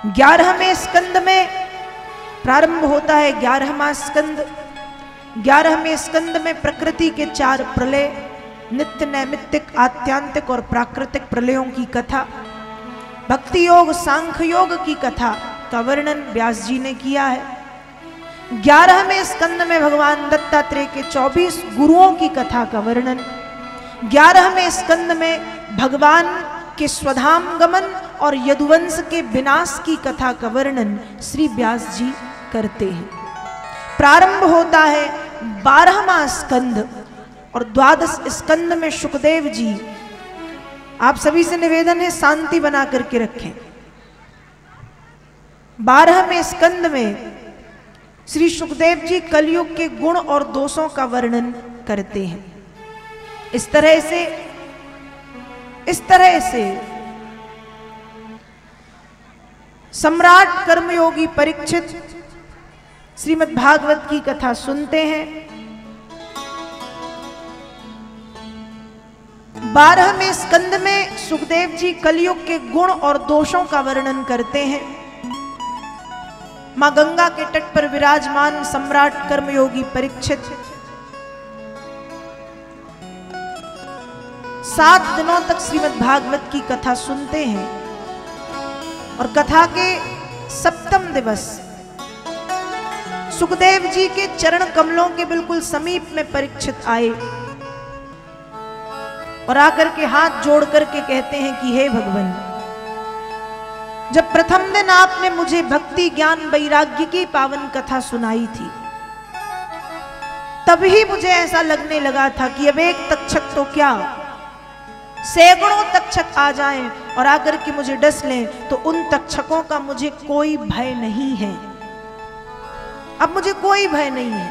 11वें स्कंद में प्रारंभ होता है 11वां स्कंद। 11वें स्कंद में प्रकृति के 4 प्रलय, नित्य, नैमित्तिक, आत्यांतिक और प्राकृतिक प्रलयों की कथा, भक्ति योग, सांख्य योग की कथा का वर्णन व्यास जी ने किया है। 11वें स्कंद में भगवान दत्तात्रेय के 24 गुरुओं की कथा का वर्णन, 11वें स्कंद में भगवान के स्वधाम गमन और यदुवंश के विनाश की कथा का वर्णन श्री व्यास जी करते हैं। प्रारंभ होता है 12वां स्कंद और 12 स्कंद में सुखदेव जी, आप सभी से निवेदन है शांति बना करके रखें। 12वें स्कंद में श्री सुखदेव जी कलयुग के गुण और दोषों का वर्णन करते हैं। इस तरह से सम्राट कर्मयोगी परीक्षित श्रीमद् भागवत की कथा सुनते हैं। 12वें स्कंद में सुखदेव जी कलयुग के गुण और दोषों का वर्णन करते हैं। मां गंगा के तट पर विराजमान सम्राट कर्मयोगी परीक्षित 7 दिनों तक श्रीमद् भागवत की कथा सुनते हैं और कथा के 7वें दिवस सुखदेव जी के चरण कमलों के बिल्कुल समीप में परीक्षित आए और आकर के हाथ जोड़ करके कहते हैं कि हे भगवान, जब प्रथम दिन आपने मुझे भक्ति ज्ञान वैराग्य की पावन कथा सुनाई थी, तभी मुझे ऐसा लगने लगा था कि अब एक तक्षक तो क्या, सैकड़ों तक्षक आ जाएं और आकर के मुझे डस लें तो उन तक्षकों का मुझे कोई भय नहीं है। अब मुझे कोई भय नहीं है,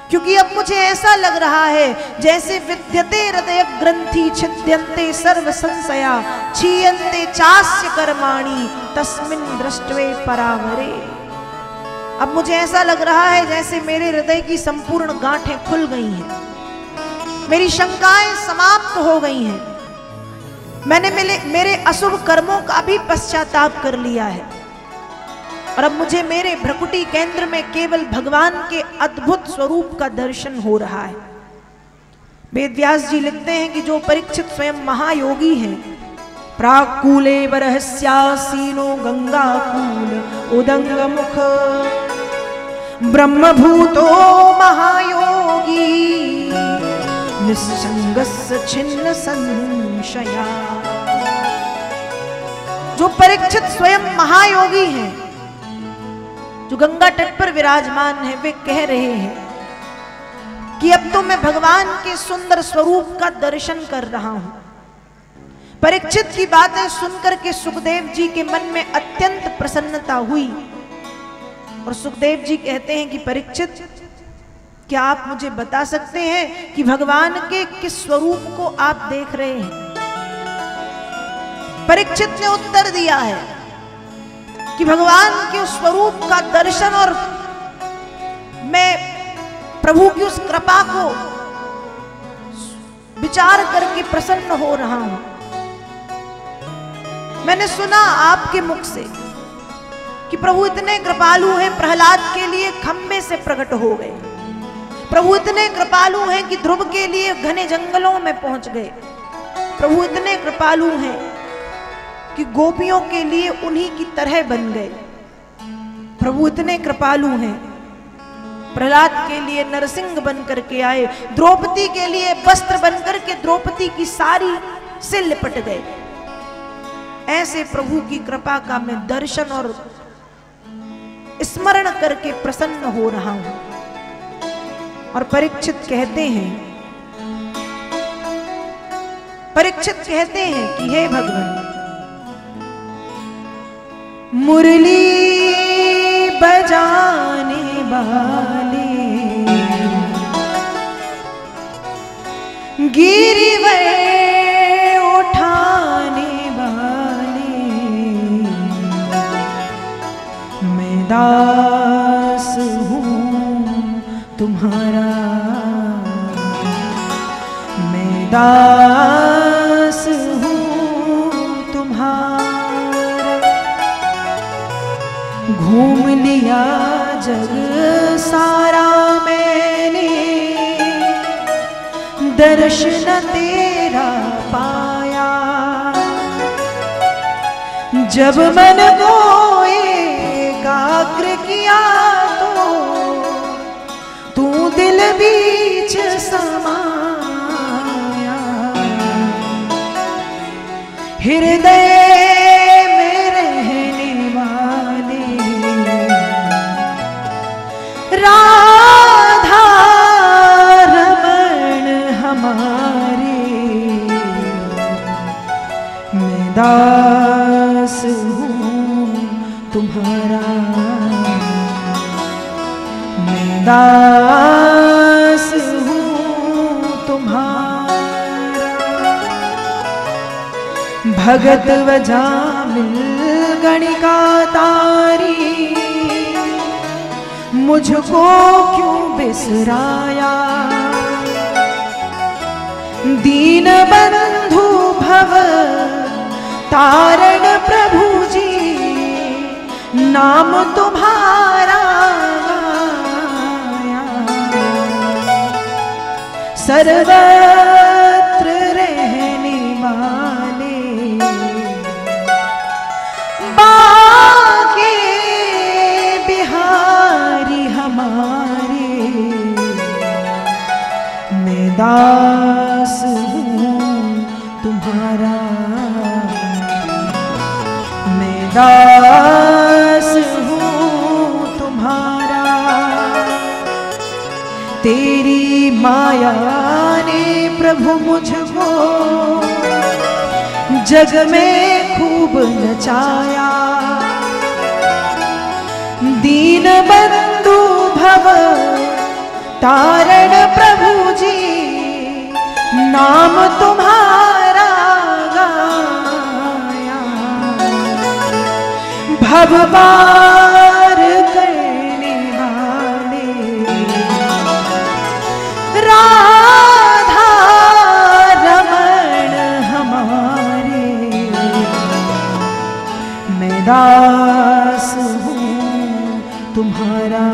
क्योंकि अब मुझे ऐसा लग रहा है जैसे विद्यते हृदय ग्रंथि छिद्यन्ते सर्व संशया क्षीयन्ते चास्य कर्माणि तस्मिन् दृष्ट्वे परावरे। अब मुझे ऐसा लग रहा है जैसे मेरे हृदय की संपूर्ण गांठें खुल गई हैं, मेरी शंकाएं समाप्त हो गई हैं, मैंने मेरे अशुभ कर्मों का भी पश्चाताप कर लिया है और अब मुझे मेरे भ्रकुटी केंद्र में केवल भगवान के अद्भुत स्वरूप का दर्शन हो रहा है। वेदव्यास जी लिखते हैं कि जो परीक्षित स्वयं महायोगी हैं, प्राकूले बरहस्यासीनो गंगाकूल उदंग मुख ब्रह्मभूतो महायोगी निस्संगस्य छिन्न संशया। जो परीक्षित स्वयं महायोगी हैं, जो गंगा तट पर विराजमान हैं, वे कह रहे हैं कि अब तो मैं भगवान के सुंदर स्वरूप का दर्शन कर रहा हूं। परीक्षित की बातें सुनकर के सुखदेव जी के मन में अत्यंत प्रसन्नता हुई और सुखदेव जी कहते हैं कि परीक्षित, क्या आप मुझे बता सकते हैं कि भगवान के किस स्वरूप को आप देख रहे हैं? परीक्षित ने उत्तर दिया है कि भगवान के उस स्वरूप का दर्शन और मैं प्रभु की उस कृपा को विचार करके प्रसन्न हो रहा हूं। मैंने सुना आपके मुख से कि प्रभु इतने कृपालु हैं, प्रहलाद के लिए खंबे से प्रकट हो गए। प्रभु इतने कृपालु हैं कि ध्रुव के लिए घने जंगलों में पहुंच गए। प्रभु इतने कृपालु हैं कि गोपियों के लिए उन्हीं की तरह बन गए। प्रभु इतने कृपालु हैं, प्रहलाद के लिए नरसिंह बन करके आए, द्रौपदी के लिए वस्त्र बनकर के द्रौपदी की साड़ी से लिपट गए। ऐसे प्रभु की कृपा का मैं दर्शन और स्मरण करके प्रसन्न हो रहा हूं। और परीक्षित कहते हैं कि हे भगवान, मुरली बजाने वाले गिरिवर उठाने वाले मैं दास हूँ तुम्हारा, मैं दास हूँ तुम्हारा। घूम लिया जग सारा मैंने, दर्शन तेरा पाया। जब मन को एकाग्र किया तो तू दिल बीच समाया। हृदय में रहने वाले राधा रमण हमारे, मैं दास हूँ तुम्हारा, मैं दास हूँ तुम्हारा। भगत वजा मिल गणिका तारी, मुझको क्यों बिसराया। दीन बंधु भव तारण प्रभु जी, नाम तुम्हारा गाया। सर्वत्र रहने वाले बाके बिहारी हमारे, मैं दास हूँ तुम्हारा, मैं दास हूँ तुम्हारा। तेरी माया ने प्रभु मुझको जग में खूब नचाया। दीन बंधु भव तारण प्रभु जी, नाम तुम्हारा गाया। भव पार करने वाले राधा रमण हमारे, मैं दास हूँ तुम्हारा,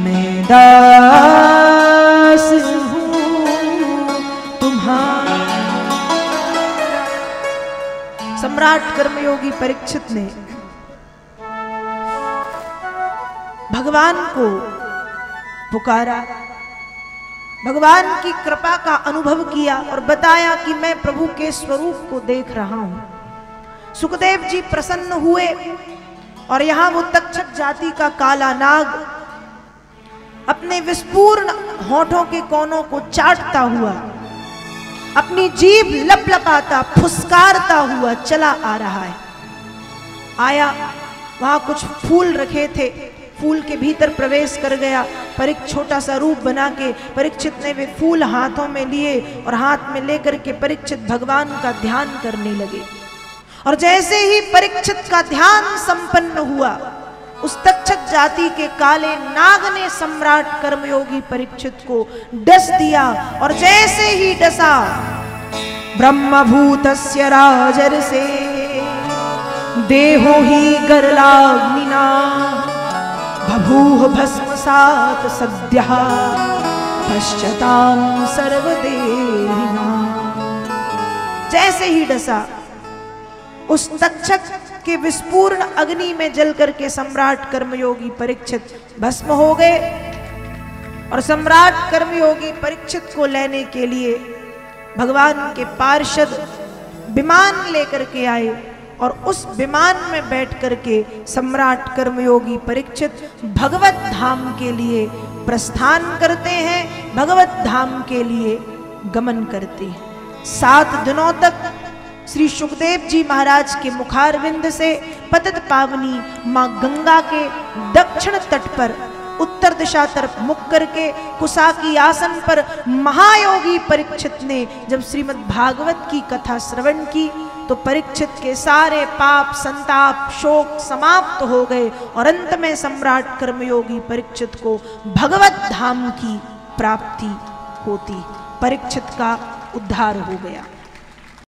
मैं दास हूँ तुम्हारा। सम्राट कर्मयोगी परीक्षित ने भगवान को पुकारा, भगवान की कृपा का अनुभव किया और बताया कि मैं प्रभु के स्वरूप को देख रहा हूं। सुखदेव जी प्रसन्न हुए और यहां वो तक्षक जाति का काला नाग अपने विस्फूर्ण होठों के कोनों को चाटता हुआ, अपनी जीभ लपलपाता फुसकारता हुआ चला आ रहा है। आया, वहां कुछ फूल रखे थे, फूल के भीतर प्रवेश कर गया। छोटा सा रूप बना के परीक्षित ने वे फूल हाथों में लिए और हाथ में लेकर के परीक्षित भगवान का ध्यान करने लगे। और जैसे ही परीक्षित का ध्यान संपन्न हुआ, उस तक्षक जाति के काले नाग ने सम्राट कर्मयोगी परीक्षित को डस दिया। और जैसे ही डसा, ब्रह्मभूतस्य राजर्षे देहो ही गरलाग्निना, बभूव भस्मसात सद्यः पश्यतां सर्वदेहिना। जैसे ही डसा, उस तक्षक के विस्फूर्ण अग्नि में जल करके सम्राट कर्मयोगी परीक्षित भस्म हो गए। और सम्राट कर्मयोगी परीक्षित को लेने के लिए भगवान के पार्षद विमान लेकर के आए और उस विमान में बैठ करके सम्राट कर्मयोगी परीक्षित भगवत धाम के लिए प्रस्थान करते हैं, भगवत धाम के लिए गमन करते हैं। 7 दिनों तक श्री सुखदेव जी महाराज के मुखारविंद से पतित पावनी मां गंगा के दक्षिण तट पर उत्तर दिशा तरफ मुख करके कुसा की आसन पर महायोगी परीक्षित ने जब श्रीमद् भागवत की कथा श्रवण की तो परीक्षित के सारे पाप संताप शोक समाप्त हो गए और अंत में सम्राट कर्मयोगी परीक्षित को भगवत धाम की प्राप्ति होती, परीक्षित का उद्धार हो गया।